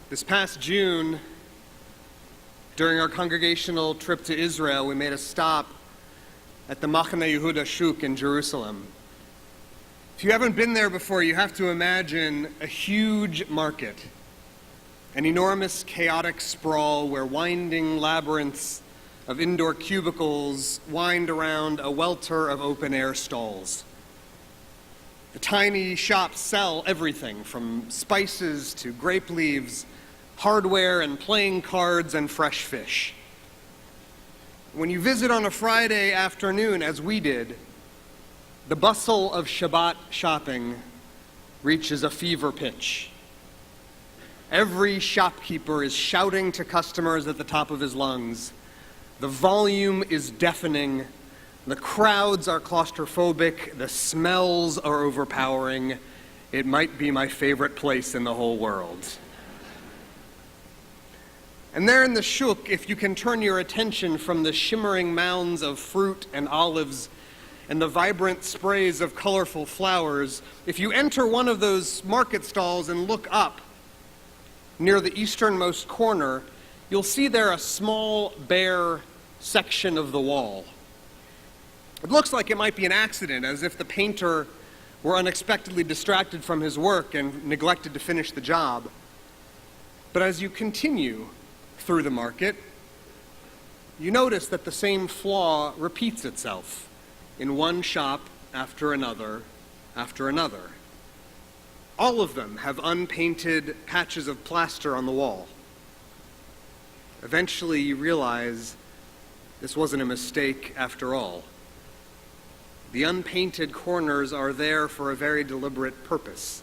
This past June, during our congregational trip to Israel, we made a stop at the Machane Yehuda Shuk in Jerusalem. If you haven't been there before, you have to imagine a huge market, an enormous chaotic sprawl where winding labyrinths of indoor cubicles wind around a welter of open-air stalls. The tiny shops sell everything from spices to grape leaves, hardware and playing cards and fresh fish. When you visit on a Friday afternoon, as we did, the bustle of Shabbat shopping reaches a fever pitch. Every shopkeeper is shouting to customers at the top of his lungs. The volume is deafening. The crowds are claustrophobic. The smells are overpowering. It might be my favorite place in the whole world. And there in the shuk, if you can turn your attention from the shimmering mounds of fruit and olives and the vibrant sprays of colorful flowers, if you enter one of those market stalls and look up near the easternmost corner, you'll see there a small, bare section of the wall. It looks like it might be an accident, as if the painter were unexpectedly distracted from his work and neglected to finish the job. But as you continue through the market, you notice that the same flaw repeats itself in one shop after another after another. All of them have unpainted patches of plaster on the wall. Eventually you realize this wasn't a mistake after all. The unpainted corners are there for a very deliberate purpose.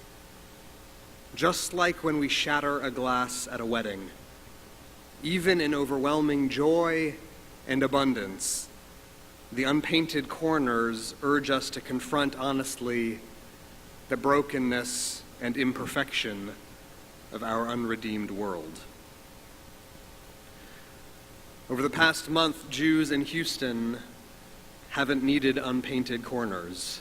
Just like when we shatter a glass at a wedding, even in overwhelming joy and abundance, the unpainted corners urge us to confront honestly the brokenness and imperfection of our unredeemed world. Over the past month, Jews in Houston haven't needed unpainted corners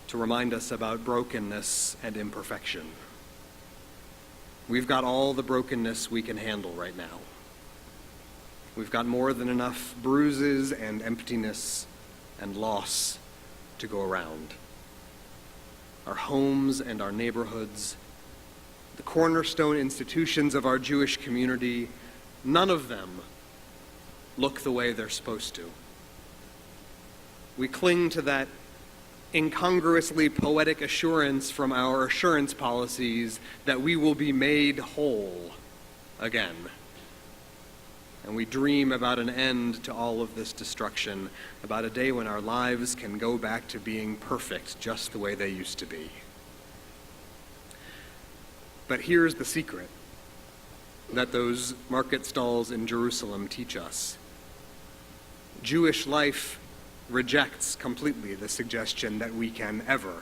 to remind us about brokenness and imperfection. We've got all the brokenness we can handle right now. We've got more than enough bruises and emptiness and loss to go around. Our homes and our neighborhoods, the cornerstone institutions of our Jewish community, none of them look the way they're supposed to. We cling to that incongruously poetic assurance from our assurance policies that we will be made whole again. And we dream about an end to all of this destruction, about a day when our lives can go back to being perfect just the way they used to be. But here's the secret that those market stalls in Jerusalem teach us. Jewish life rejects completely the suggestion that we can ever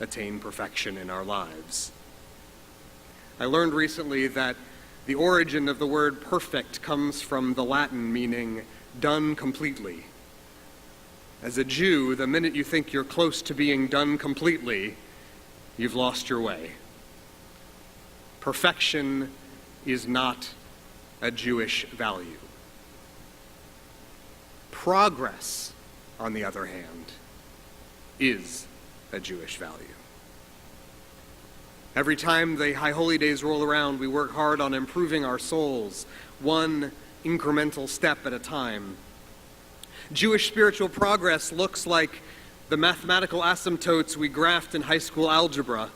attain perfection in our lives. I learned recently that the origin of the word perfect comes from the Latin meaning done completely. As a Jew, the minute you think you're close to being done completely, you've lost your way. Perfection is not a Jewish value. Progress, on the other hand, is a Jewish value. Every time the High Holy Days roll around, we work hard on improving our souls, one incremental step at a time. Jewish spiritual progress looks like the mathematical asymptotes we graphed in high school algebra,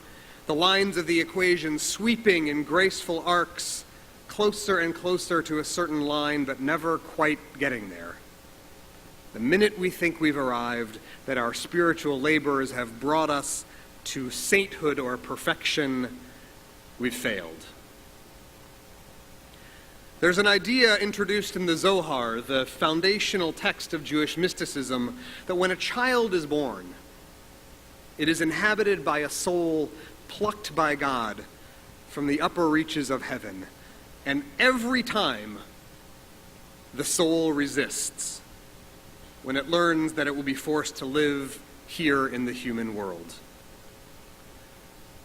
the lines of the equation sweeping in graceful arcs, closer and closer to a certain line, but never quite getting there. The minute we think we've arrived, that our spiritual labors have brought us to sainthood or perfection, we've failed. There's an idea introduced in the Zohar, the foundational text of Jewish mysticism, that when a child is born, it is inhabited by a soul plucked by God from the upper reaches of heaven. And every time the soul resists, when it learns that it will be forced to live here in the human world.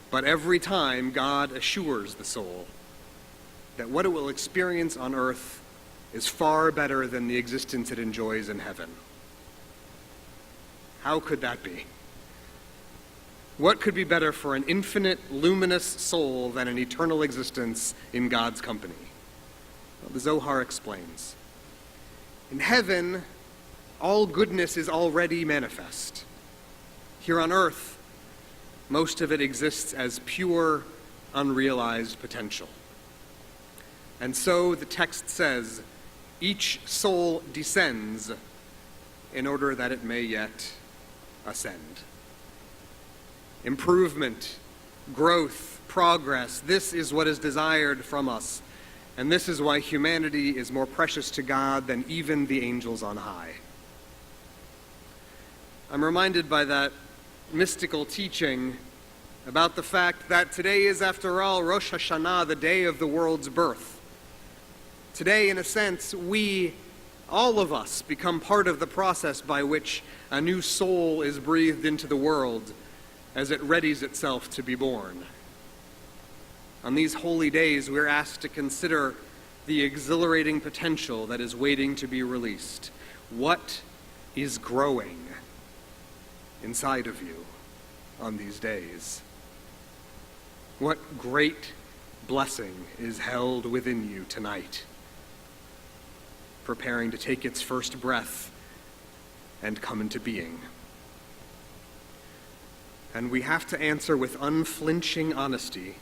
But every time God assures the soul that what it will experience on earth is far better than the existence it enjoys in heaven. How could that be? What could be better for an infinite, luminous soul than an eternal existence in God's company? Well, the Zohar explains. In heaven, all goodness is already manifest. Here on earth, most of it exists as pure, unrealized potential. And so the text says, each soul descends in order that it may yet ascend. Improvement, growth, progress, this is what is desired from us. And this is why humanity is more precious to God than even the angels on high. I'm reminded by that mystical teaching about the fact that today is, after all, Rosh Hashanah, the day of the world's birth. Today, in a sense, we, all of us, become part of the process by which a new soul is breathed into the world as it readies itself to be born. On these holy days, we're asked to consider the exhilarating potential that is waiting to be released. What is growing inside of you on these days? What great blessing is held within you tonight, preparing to take its first breath and come into being? And we have to answer with unflinching honesty,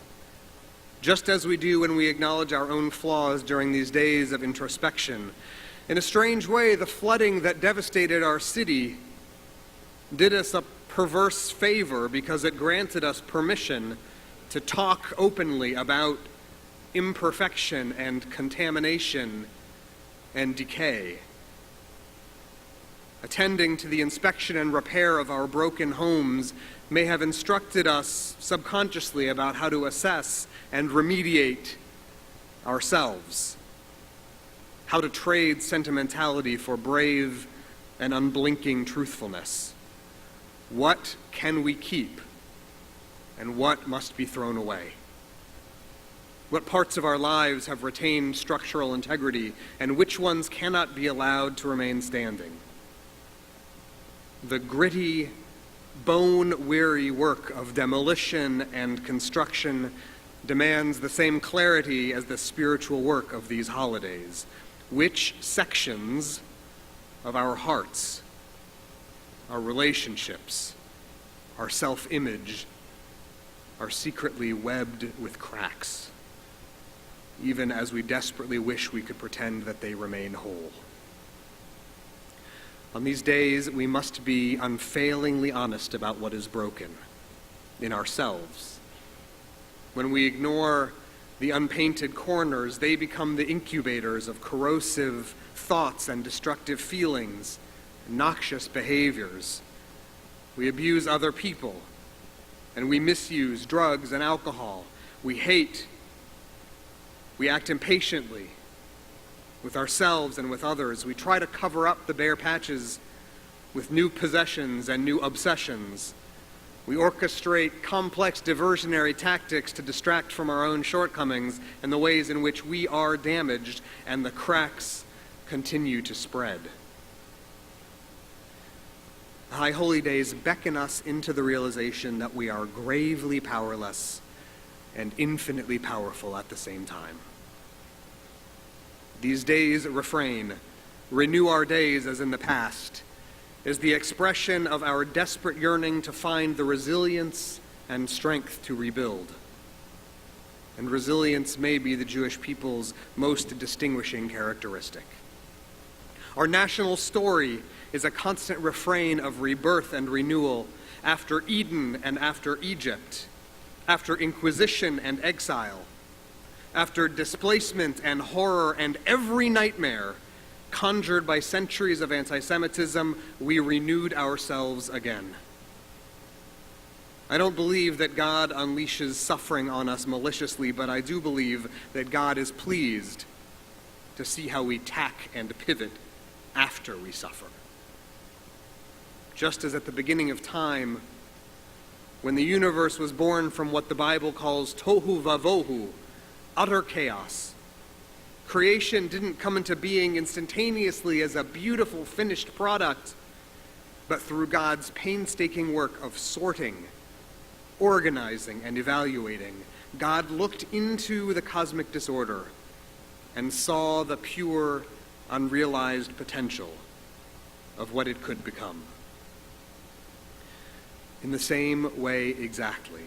just as we do when we acknowledge our own flaws during these days of introspection. In a strange way, the flooding that devastated our city did us a perverse favor because it granted us permission to talk openly about imperfection and contamination and decay. Attending to the inspection and repair of our broken homes may have instructed us subconsciously about how to assess and remediate ourselves, how to trade sentimentality for brave and unblinking truthfulness. What can we keep, and what must be thrown away? What parts of our lives have retained structural integrity, and which ones cannot be allowed to remain standing? The gritty, bone-weary work of demolition and construction demands the same clarity as the spiritual work of these holidays. Which sections of our hearts, our relationships, our self-image are secretly webbed with cracks, even as we desperately wish we could pretend that they remain whole? On these days, we must be unfailingly honest about what is broken in ourselves. When we ignore the unpainted corners, they become the incubators of corrosive thoughts and destructive feelings, noxious behaviors. We abuse other people, and we misuse drugs and alcohol. We hate. We act impatiently with ourselves and with others. We try to cover up the bare patches with new possessions and new obsessions. We orchestrate complex diversionary tactics to distract from our own shortcomings and the ways in which we are damaged, and the cracks continue to spread. The High Holy Days beckon us into the realization that we are gravely powerless and infinitely powerful at the same time. These days' refrain, "Renew our days as in the past," is the expression of our desperate yearning to find the resilience and strength to rebuild. And resilience may be the Jewish people's most distinguishing characteristic. Our national story is a constant refrain of rebirth and renewal after Eden and after Egypt, after Inquisition and exile, after displacement and horror and every nightmare conjured by centuries of anti-Semitism. We renewed ourselves again. I don't believe that God unleashes suffering on us maliciously, but I do believe that God is pleased to see how we tack and pivot after we suffer. Just as at the beginning of time, when the universe was born from what the Bible calls tohu vavohu, utter chaos, Creation didn't come into being instantaneously as a beautiful finished product, but through God's painstaking work of sorting, organizing, and evaluating. God looked into the cosmic disorder and saw the pure, unrealized potential of what it could become. In the same way exactly,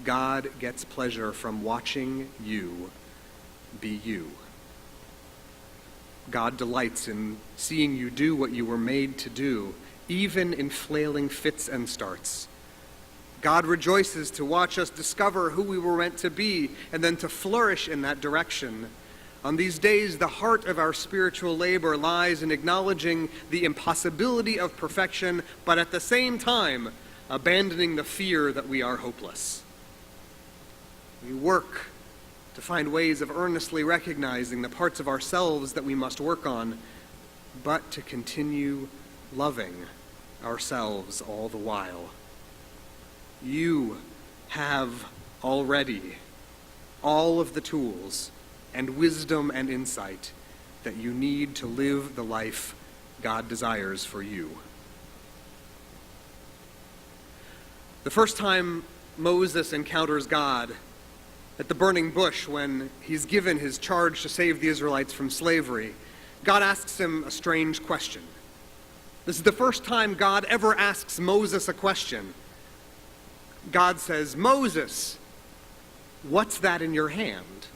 God gets pleasure from watching you be you. God delights in seeing you do what you were made to do, even in flailing fits and starts. God rejoices to watch us discover who we were meant to be and then to flourish in that direction. On these days, the heart of our spiritual labor lies in acknowledging the impossibility of perfection, but at the same time, abandoning the fear that we are hopeless. We work to find ways of earnestly recognizing the parts of ourselves that we must work on, but to continue loving ourselves all the while. You have already all of the tools and wisdom and insight that you need to live the life God desires for you. The first time Moses encounters God at the burning bush when he's given his charge to save the Israelites from slavery, God asks him a strange question. This is the first time God ever asks Moses a question. God says, "Moses, what's that in your hand?"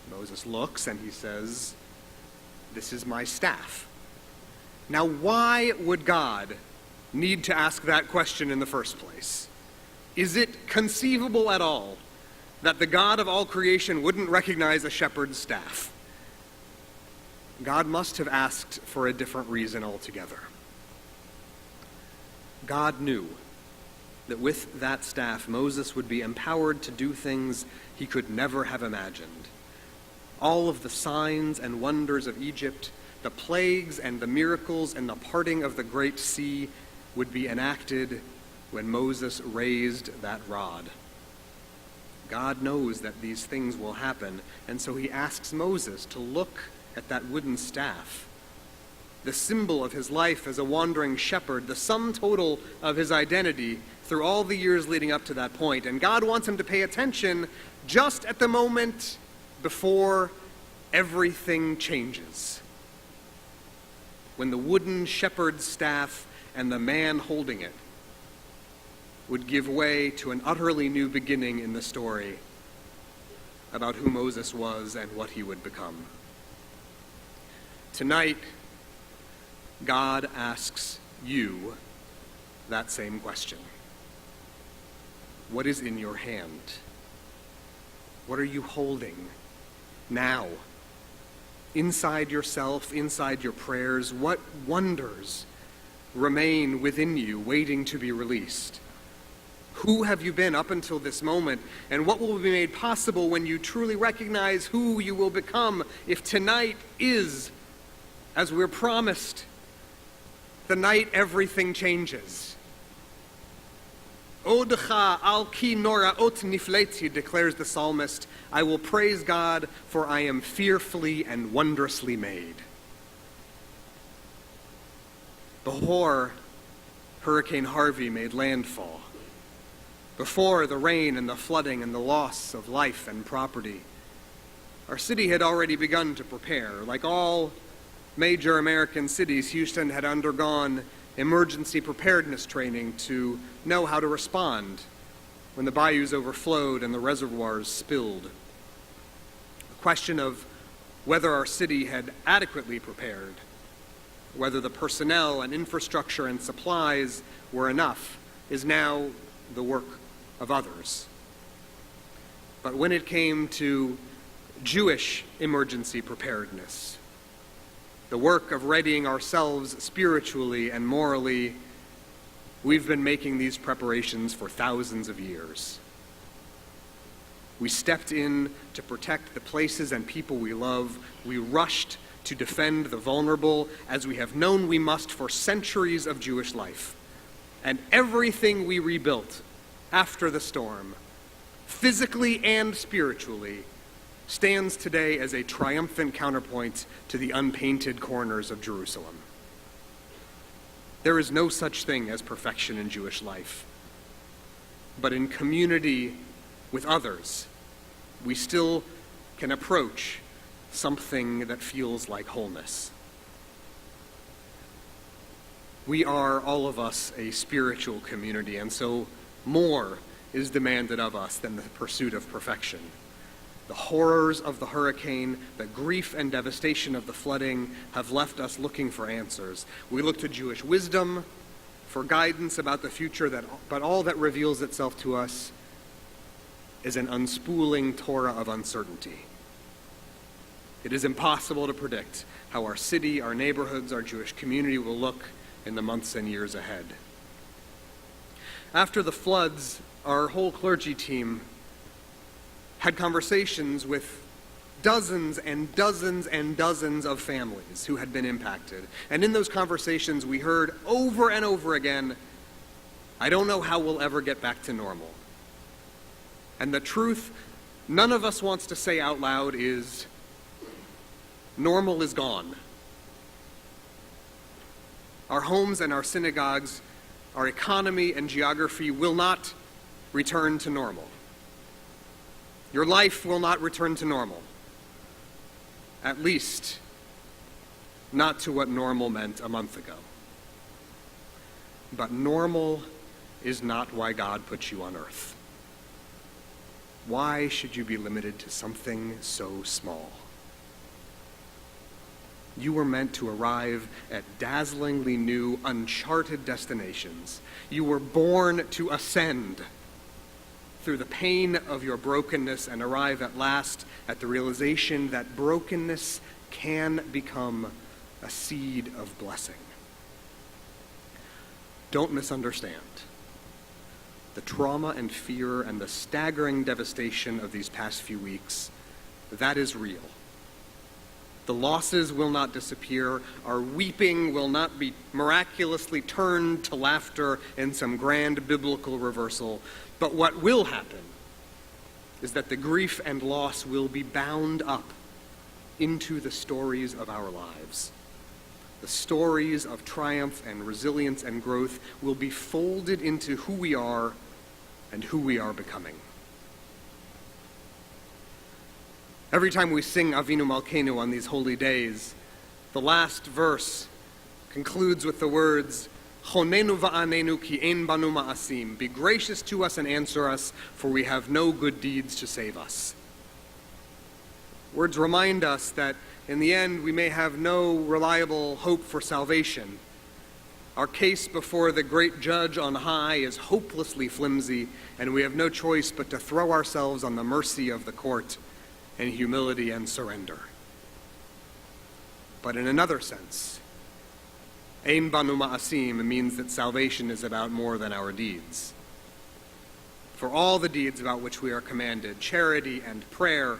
Moses looks and he says, "This is my staff." Now, why would God need to ask that question in the first place? Is it conceivable at all that the God of all creation wouldn't recognize a shepherd's staff? God must have asked for a different reason altogether. God knew that with that staff, Moses would be empowered to do things he could never have imagined. All of the signs and wonders of Egypt, the plagues and the miracles and the parting of the great sea would be enacted when Moses raised that rod. God knows that these things will happen, and so he asks Moses to look at that wooden staff, the symbol of his life as a wandering shepherd, the sum total of his identity through all the years leading up to that point. And God wants him to pay attention just at the moment before everything changes, when the wooden shepherd's staff and the man holding it would give way to an utterly new beginning in the story about who Moses was and what he would become. Tonight, God asks you that same question. What is in your hand? What are you holding now? Inside yourself, inside your prayers, what wonders remain within you waiting to be released? Who have you been up until this moment? And what will be made possible when you truly recognize who you will become if tonight is, as we're promised, the night everything changes? Odecha al ki noraot nifleti, declares the psalmist, I will praise God, for I am fearfully and wondrously made. Before Hurricane Harvey made landfall, before the rain and the flooding and the loss of life and property, our city had already begun to prepare. Like all major American cities, Houston had undergone emergency preparedness training to know how to respond when the bayous overflowed and the reservoirs spilled. The question of whether our city had adequately prepared, whether the personnel and infrastructure and supplies were enough, is now the work of others. But when it came to Jewish emergency preparedness, the work of readying ourselves spiritually and morally, we've been making these preparations for thousands of years. We stepped in to protect the places and people we love. We rushed to defend the vulnerable, as we have known we must for centuries of Jewish life. And everything we rebuilt after the storm, physically and spiritually, stands today as a triumphant counterpoint to the unpainted corners of Jerusalem. There is no such thing as perfection in Jewish life, but in community with others, we still can approach something that feels like wholeness. We are, all of us, a spiritual community, and so more is demanded of us than the pursuit of perfection. The horrors of the hurricane, the grief and devastation of the flooding have left us looking for answers. We look to Jewish wisdom for guidance about the future, but all that reveals itself to us is an unspooling Torah of uncertainty. It is impossible to predict how our city, our neighborhoods, our Jewish community will look in the months and years ahead. After the floods, our whole clergy team had conversations with dozens and dozens and dozens of families who had been impacted. And in those conversations, we heard over and over again, I don't know how we'll ever get back to normal. And the truth none of us wants to say out loud is, normal is gone. Our homes and our synagogues, our economy and geography will not return to normal. Your life will not return to normal. At least, not to what normal meant a month ago. But normal is not why God put you on earth. Why should you be limited to something so small? You were meant to arrive at dazzlingly new, uncharted destinations. You were born to ascend through the pain of your brokenness and arrive at last at the realization that brokenness can become a seed of blessing. Don't misunderstand. The trauma and fear and the staggering devastation of these past few weeks, that is real. The losses will not disappear. Our weeping will not be miraculously turned to laughter in some grand biblical reversal. But what will happen is that the grief and loss will be bound up into the stories of our lives. The stories of triumph and resilience and growth will be folded into who we are and who we are becoming. Every time we sing Avinu Malkeinu on these holy days, the last verse concludes with the words, Chonenu va'anenu ki ein banu ma'asim. Be gracious to us and answer us, for we have no good deeds to save us. Words remind us that in the end we may have no reliable hope for salvation. Our case before the great judge on high is hopelessly flimsy, and we have no choice but to throw ourselves on the mercy of the court in humility and surrender. But in another sense, Ein banu ma'asim means that salvation is about more than our deeds. For all the deeds about which we are commanded, charity and prayer,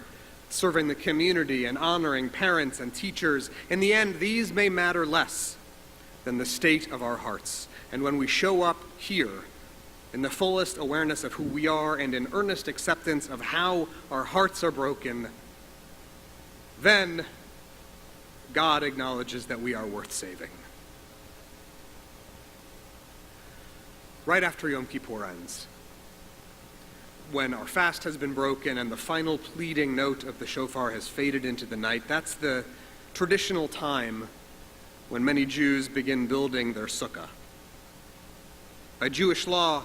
serving the community and honoring parents and teachers, in the end, these may matter less than the state of our hearts. And when we show up here in the fullest awareness of who we are and in earnest acceptance of how our hearts are broken, then God acknowledges that we are worth saving. Right after Yom Kippur ends, when our fast has been broken and the final pleading note of the shofar has faded into the night, that's the traditional time when many Jews begin building their sukkah. By Jewish law,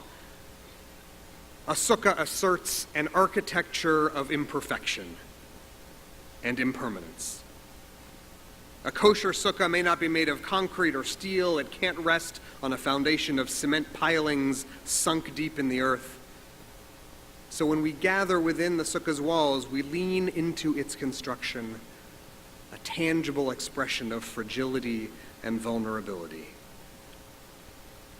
a sukkah asserts an architecture of imperfection and impermanence. A kosher sukkah may not be made of concrete or steel. It can't rest on a foundation of cement pilings sunk deep in the earth. So when we gather within the sukkah's walls, we lean into its construction, a tangible expression of fragility and vulnerability.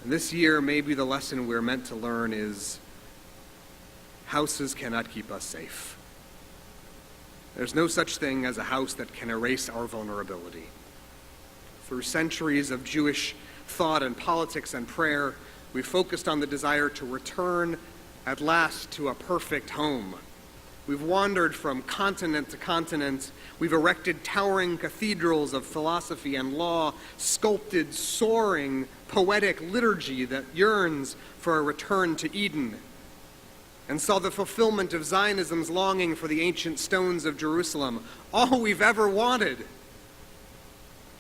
And this year, maybe the lesson we're meant to learn is houses cannot keep us safe. There's no such thing as a house that can erase our vulnerability. Through centuries of Jewish thought and politics and prayer, we focused on the desire to return at last to a perfect home, We've wandered from continent to continent. We've erected towering cathedrals of philosophy and law, sculpted soaring, poetic liturgy that yearns for a return to Eden, and saw the fulfillment of Zionism's longing for the ancient stones of Jerusalem. All we've ever wanted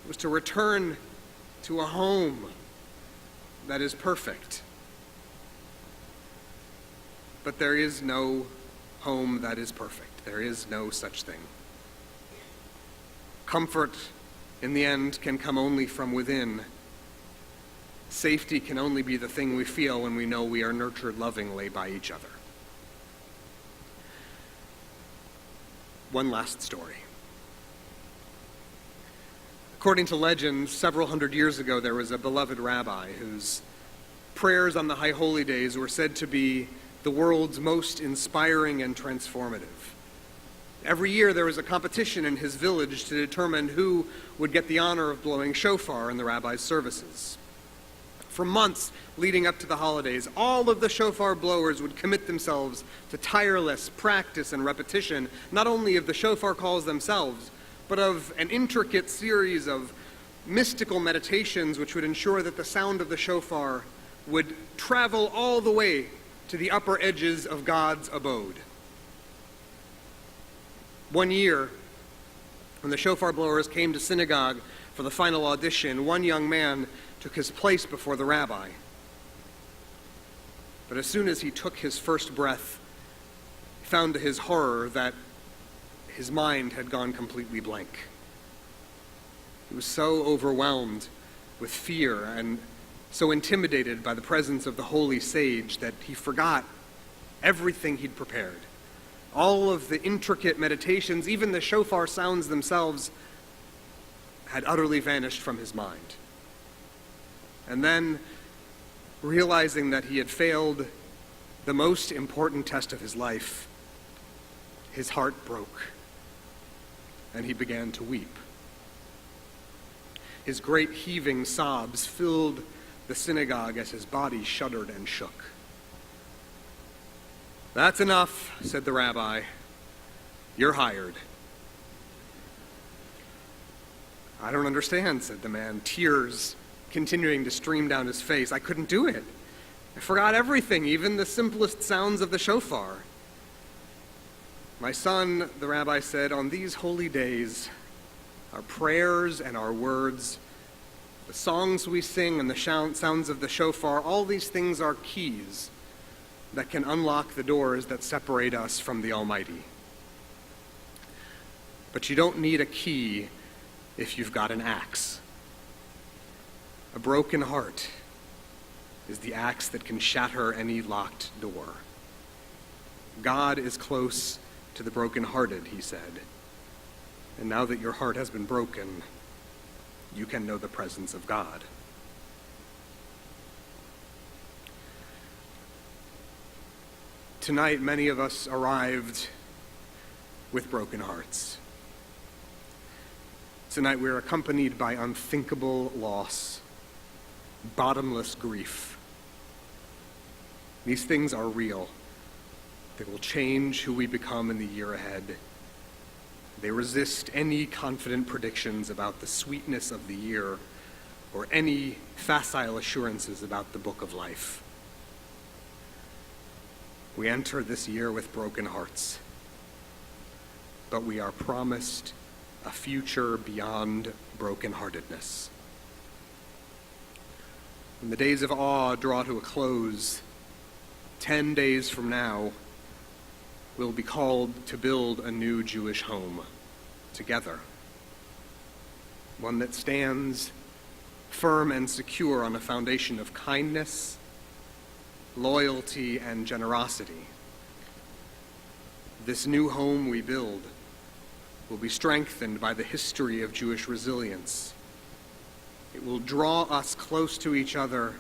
was to return to a home that is perfect. But there is no home that is perfect. There is no such thing. Comfort, in the end, can come only from within. Safety can only be the thing we feel when we know we are nurtured lovingly by each other. One last story. According to legend, several hundred years ago, there was a beloved rabbi whose prayers on the High Holy Days were said to be the world's most inspiring and transformative. Every year there was a competition in his village to determine who would get the honor of blowing shofar in the rabbi's services. For months leading up to the holidays, all of the shofar blowers would commit themselves to tireless practice and repetition, not only of the shofar calls themselves, but of an intricate series of mystical meditations which would ensure that the sound of the shofar would travel all the way to the upper edges of God's abode. One year, when the shofar blowers came to synagogue for the final audition, one young man took his place before the rabbi. But as soon as he took his first breath, he found to his horror that his mind had gone completely blank. He was so overwhelmed with fear and so intimidated by the presence of the holy sage that he forgot everything he'd prepared. All of the intricate meditations, even the shofar sounds themselves, had utterly vanished from his mind. And then, realizing that he had failed the most important test of his life, his heart broke, and he began to weep. His great heaving sobs filled the synagogue as his body shuddered and shook. "That's enough," said the rabbi. "You're hired." "I don't understand," said the man, tears continuing to stream down his face. "I couldn't do it. I forgot everything, even the simplest sounds of the shofar." "My son," the rabbi said, "on these holy days, our prayers and our words, the songs we sing and the sounds of the shofar, all these things are keys that can unlock the doors that separate us from the Almighty. But you don't need a key if you've got an axe. A broken heart is the axe that can shatter any locked door. God is close to the brokenhearted," he said. "And now that your heart has been broken, you can know the presence of God." Tonight, many of us arrived with broken hearts. Tonight, we're accompanied by unthinkable loss, bottomless grief. These things are real. They will change who we become in the year ahead. They resist any confident predictions about the sweetness of the year or any facile assurances about the book of life. We enter this year with broken hearts, but we are promised a future beyond brokenheartedness. When the days of awe draw to a close, 10 days from now, we'll be called to build a new Jewish home together. One that stands firm and secure on a foundation of kindness, loyalty, and generosity. This new home we build will be strengthened by the history of Jewish resilience. It will draw us close to each other,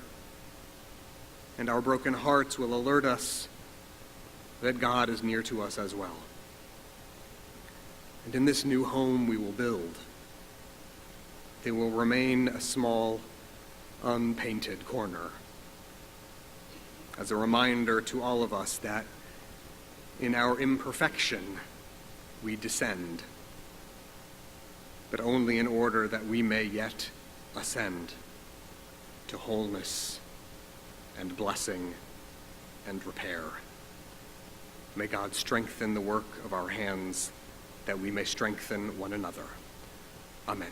and our broken hearts will alert us that God is near to us as well. And in this new home we will build, there will remain a small, unpainted corner, as a reminder to all of us that in our imperfection, we descend, but only in order that we may yet ascend to wholeness and blessing and repair. May God strengthen the work of our hands, that we may strengthen one another. Amen.